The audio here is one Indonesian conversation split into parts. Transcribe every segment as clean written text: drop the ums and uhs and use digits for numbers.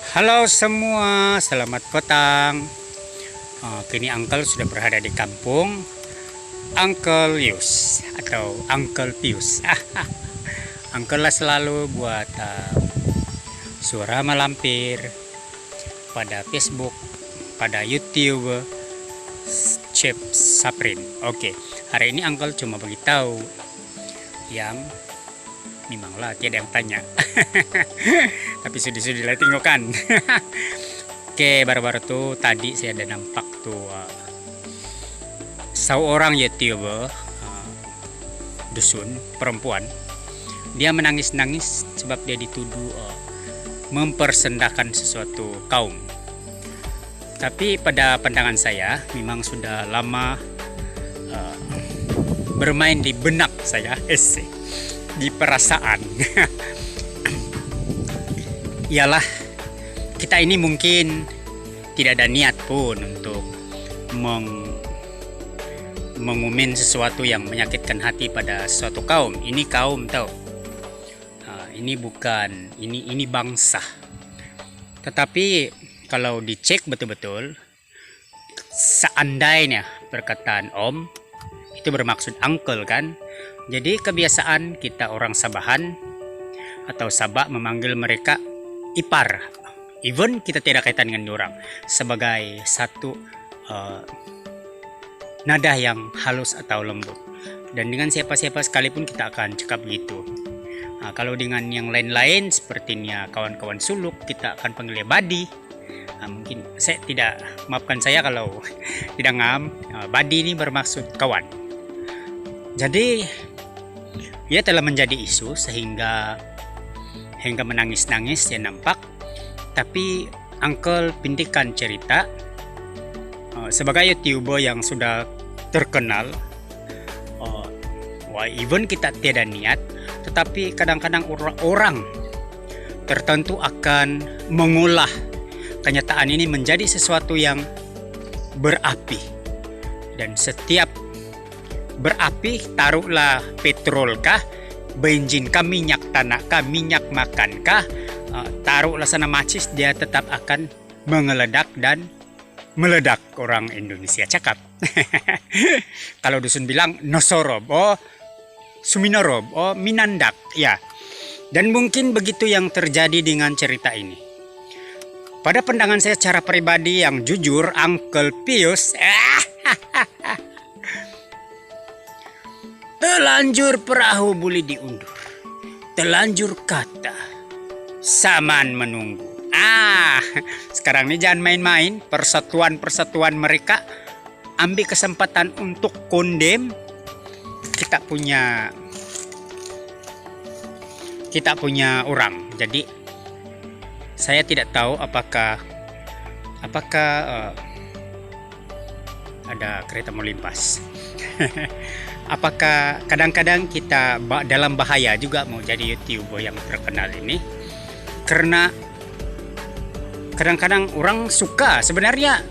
Halo semua, selamat petang. Kini Uncle sudah berada di kampung Uncle Yus atau Uncle Pius. Uncle lah selalu buat suara malampir pada Facebook, pada YouTube, Chef Saprin. Oke, hari ini Uncle cuma beritahu yang memanglah tiada yang tanya. Tapi sudi-sudi lah tengokkan. Oke, baru-baru tuh tadi saya ada nampak tuh seorang YouTuber dusun perempuan. Dia menangis-nangis sebab dia dituduh mempersendahkan sesuatu kaum. Tapi pada pandangan saya memang sudah lama bermain di benak saya, di perasaan. Ialah kita ini mungkin tidak ada niat pun untuk mengumin sesuatu yang menyakitkan hati pada suatu kaum. Ini kaum tahu, ini bukan, ini bangsa. Tetapi kalau dicek betul-betul, seandainya perkataan Om itu bermaksud uncle kan. Jadi kebiasaan kita orang Sabahan atau Sabak memanggil mereka ipar. Even kita tidak kaitan dengan orang sebagai satu nada yang halus atau lembut. Dan dengan siapa-siapa sekalipun kita akan cakap gitu. Kalau dengan yang lain-lain sepertinya kawan-kawan suluk kita akan panggil badi. Mungkin saya tidak, maafkan saya kalau tidak ngam. Badi ini bermaksud kawan. Jadi ia telah menjadi isu sehingga menangis-nangis ya nampak. Tapi Uncle pintikan cerita sebagai YouTuber yang sudah terkenal. Even kita tiada niat, tetapi kadang-kadang orang tertentu akan mengolah kenyataan ini menjadi sesuatu yang berapi. Dan setiap berapi, taruhlah petrol kah, bensin kah, minyak tanah kah, minyak makan kah, taruhlah sana macis, dia tetap akan mengeledak dan meledak. Orang Indonesia cakap. Kalau dusun bilang nosorob, suminorob, minandak, ya. Dan mungkin begitu yang terjadi dengan cerita ini. Pada pandangan saya secara pribadi yang jujur, Uncle Pius telanjur perahu boleh diundur, telanjur kata saman menunggu. Sekarang ini jangan main-main. Persatuan mereka ambil kesempatan untuk kondem kita punya orang. Jadi saya tidak tahu apakah ada kereta mau lintas. Apakah kadang-kadang kita dalam bahaya juga mau jadi YouTuber yang terkenal ini, karena kadang-kadang orang suka sebenarnya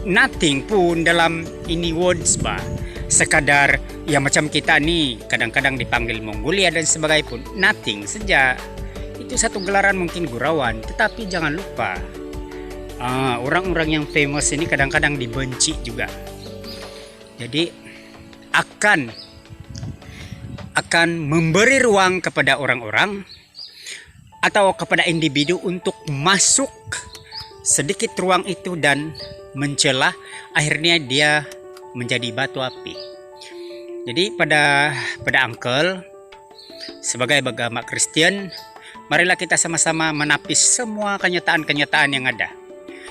nothing pun dalam ini words sekadar ya macam kita nih kadang-kadang dipanggil Mongolia dan sebagainya pun nothing saja. Itu satu gelaran mungkin gurauan, tetapi jangan lupa orang-orang yang famous ini kadang-kadang dibenci juga. Jadi akan memberi ruang kepada orang-orang atau kepada individu untuk masuk sedikit ruang itu dan mencela, akhirnya dia menjadi batu api. Jadi pada Uncle sebagai agama Kristen, marilah kita sama-sama menapis semua kenyataan-kenyataan yang ada.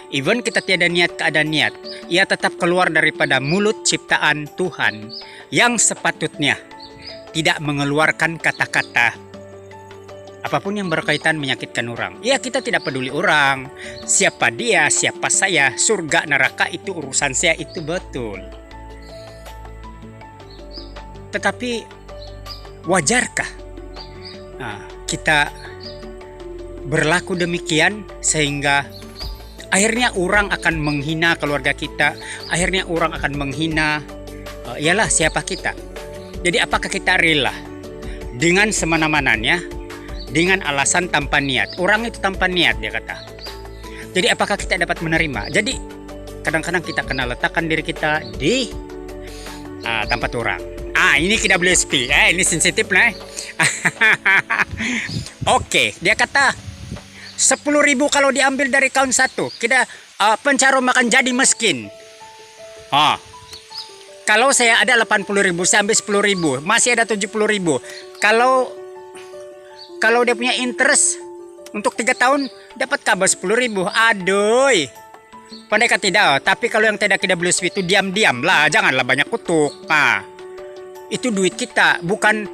Even kita tiada niat keadaan niat, ia tetap keluar daripada mulut ciptaan Tuhan yang sepatutnya tidak mengeluarkan kata-kata apapun yang berkaitan menyakitkan orang. Ya, kita tidak peduli orang, siapa dia, siapa saya, surga neraka itu urusan saya, itu betul. Tetapi wajarkah kita berlaku demikian sehingga akhirnya orang akan menghina keluarga kita, akhirnya orang akan menghina ialah siapa kita. Jadi apakah kita rela dengan semena-menanya dengan alasan tanpa niat? Orang itu tanpa niat, dia kata. Jadi apakah kita dapat menerima? Jadi kadang-kadang kita kena letakkan diri kita di tempat orang. Ini KWSP. Ini sensitif lah. Oke, dia kata 10.000 kalau diambil dari kaum satu, kita pencarung makan jadi miskin. Kalau saya ada 80.000, saya ambil 10.000, masih ada 70.000. Kalau dia punya interest untuk 3 tahun dapat kabar 10.000. Aduh, pandai kata tidak. Tapi kalau yang tidak KWSP itu diam-diam lah, janganlah banyak kutuk. Itu duit kita, bukan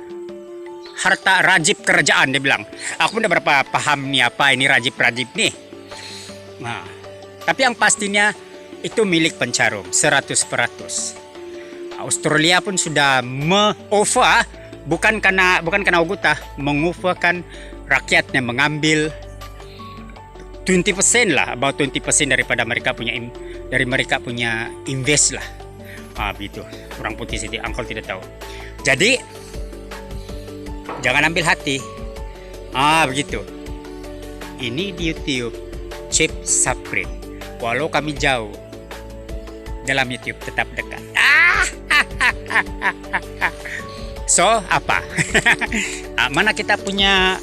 harta rajib kerajaan, dia bilang. Aku udah berapa paham nih apa ini rajib-rajib nih. Tapi yang pastinya itu milik pencarum 100%. Australia pun sudah me-offer, bukan karena Oguta, mengoferkan rakyatnya mengambil 20% lah, about 20% daripada mereka punya invest lah. Begitu. Orang putih sini, Uncle tidak tahu. Jadi jangan ambil hati. Begitu. Ini di YouTube Chip Saprit. Walau kami jauh, dalam YouTube tetap dekat. So apa? Mana kita punya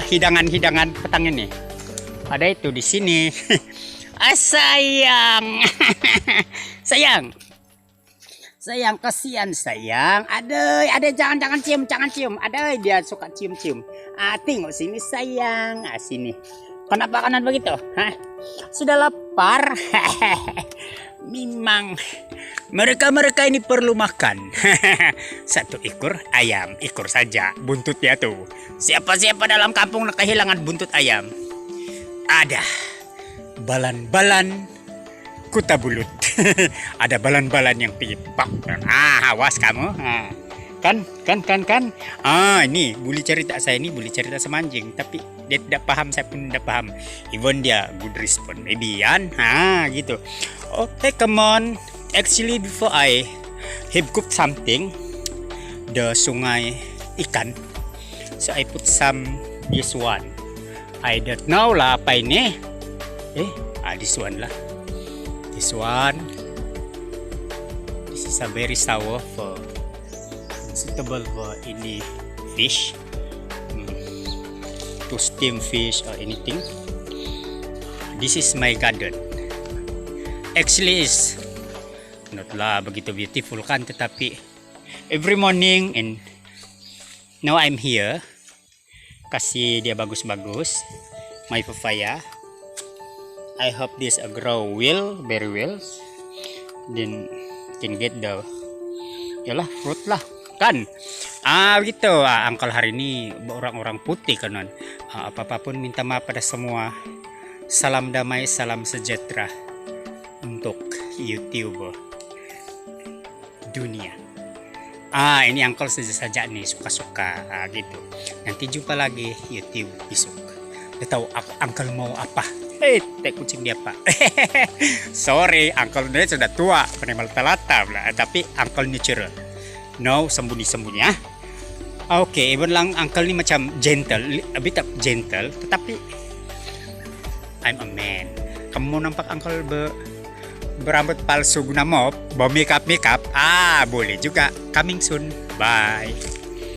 hidangan-hidangan petang ini? Ada itu di sini. Sayang. Sayang, kasihan sayang. Ada jangan cium. Ada dia suka cium. Tengok sini sayang. Sini. Kenapa kanan begitu? Sudah lapar. Memang mereka ini perlu makan. 1 ekor ayam, ekor saja buntutnya tuh. Siapa dalam kampung kehilangan buntut ayam? Ada balan-balan kuta bulut. Ada balan-balan yang pipak. Awas kamu. Kan. Ini bully cerita saya, ini bully cerita semanjing, tapi dia tidak paham, saya pun tidak paham. Even dia good respond, maybe yan. Gitu. Okay, come on. Actually, before I have cooked something, the sungai ikan, so I put some this one. I don't know lah apa ini. This one lah. This one. This is a very sour for suitable for any fish, to steam fish or anything. This is my garden. Actually is not lah begitu beautiful kan, tetapi every morning and now I'm here, kasih dia bagus-bagus my papaya. I hope this grow very well, then can get the fruit lah kan. Begitu. Uncle hari ini orang-orang putih kanan. Apapun minta maaf pada semua. Salam damai, salam sejahtera untuk YouTube dunia. Ini Uncle saja nih, suka-suka gitu. Nanti jumpa lagi YouTube besok. Dia tahu Uncle mau apa. Kucing dia pak. Sorry, Uncle ini sudah tua, penemal talata lah. Tapi Uncle natural. No, sembunyi-sembunyi ya. Oke, even lang Uncle ni macam gentle, a bit of gentle, tetapi I'm a man. Kamu nampak Uncle berambut palsu guna mop, bawa makeup, boleh juga. Coming soon. Bye.